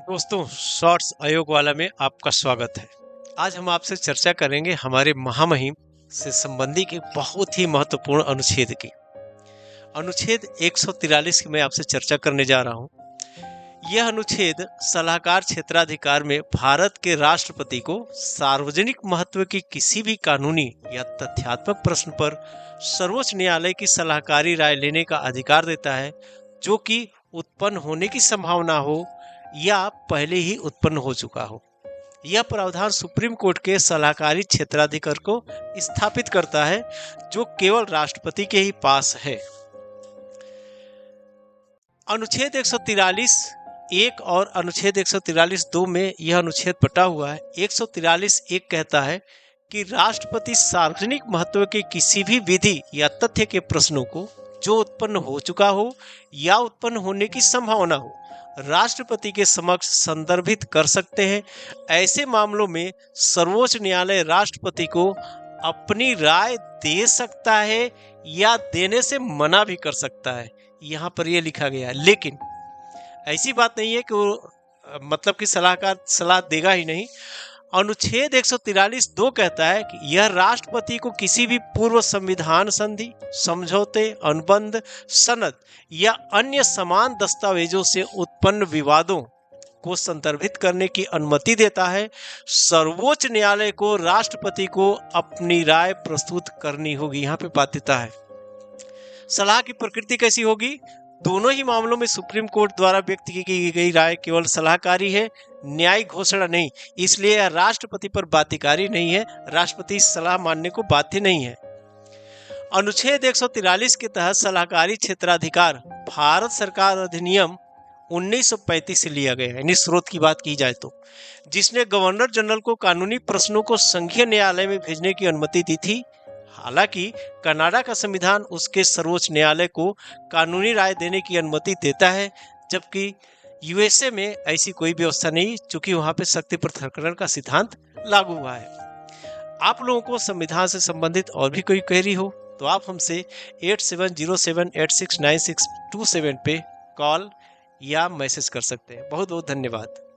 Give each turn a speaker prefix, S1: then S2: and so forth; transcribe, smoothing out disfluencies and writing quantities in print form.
S1: दोस्तों, शॉर्ट्स आयोग वाला में आपका स्वागत है। आज हम आपसे चर्चा करेंगे हमारे महामहिम से संबंधित एक बहुत ही महत्वपूर्ण अनुच्छेद की। अनुच्छेद 143 की मैं आपसे चर्चा करने जा रहा हूँ। यह अनुच्छेद सलाहकार क्षेत्राधिकार में भारत के राष्ट्रपति को सार्वजनिक महत्व की किसी भी कानूनी या तथ्यात्मक प्रश्न पर सर्वोच्च न्यायालय की सलाहकारी राय लेने का अधिकार देता है, जो कि उत्पन्न होने की संभावना हो या पहले ही उत्पन्न हो चुका हो। यह प्रावधान सुप्रीम कोर्ट के सलाहकारी क्षेत्राधिकार को स्थापित करता है, जो केवल राष्ट्रपति के ही पास है। अनुच्छेद 143(1) और अनुच्छेद 143(2) में यह अनुच्छेद बटा हुआ है। 143(1) कहता है कि राष्ट्रपति सार्वजनिक महत्व के किसी भी विधि या तथ्य के प्रश्नों को जो उत्पन्न हो चुका हो या उत्पन्न होने की संभावना हो, राष्ट्रपति के समक्ष संदर्भित कर सकते हैं। ऐसे मामलों में सर्वोच्च न्यायालय राष्ट्रपति को अपनी राय दे सकता है या देने से मना भी कर सकता है। यहाँ पर यह लिखा गया है, लेकिन ऐसी बात नहीं है कि वो मतलब कि सलाहकार सलाह देगा ही नहीं। अनुच्छेद 143(2) कहता है कि यह राष्ट्रपति को किसी भी पूर्व संविधान संधि, समझौते, अनुबंध, सनद या अन्य समान दस्तावेजों से उत्पन्न विवादों को संदर्भित करने की अनुमति देता है। सर्वोच्च न्यायालय को राष्ट्रपति को अपनी राय प्रस्तुत करनी होगी। यहाँ पे बाध्यता है। सलाह की प्रकृति कैसी होगी? दोनों ही मामलों में सुप्रीम कोर्ट द्वारा व्यक्त की गई राय केवल सलाहकारी है, न्यायिक घोषणा नहीं। इसलिए यह राष्ट्रपति पर बाध्यकारी नहीं है। राष्ट्रपति सलाह मानने को बाध्य नहीं है। अनुच्छेद 143 के तहत सलाहकारी क्षेत्राधिकार भारत सरकार अधिनियम 1935 से लिया गया है, यानी स्रोत की बात की जाए तो, जिसने गवर्नर जनरल को कानूनी प्रश्नों को संघीय न्यायालय में भेजने की अनुमति दी थी। हालांकि कनाडा का संविधान उसके सर्वोच्च न्यायालय को कानूनी राय देने की अनुमति देता है, जबकि यूएसए में ऐसी कोई व्यवस्था नहीं, चूंकि वहां पे शक्ति पृथक्करण का सिद्धांत लागू हुआ है। आप लोगों को संविधान से संबंधित और भी कोई क्वेरी हो तो आप हमसे 8707869627 पे कॉल या मैसेज कर सकते हैं। बहुत बहुत धन्यवाद।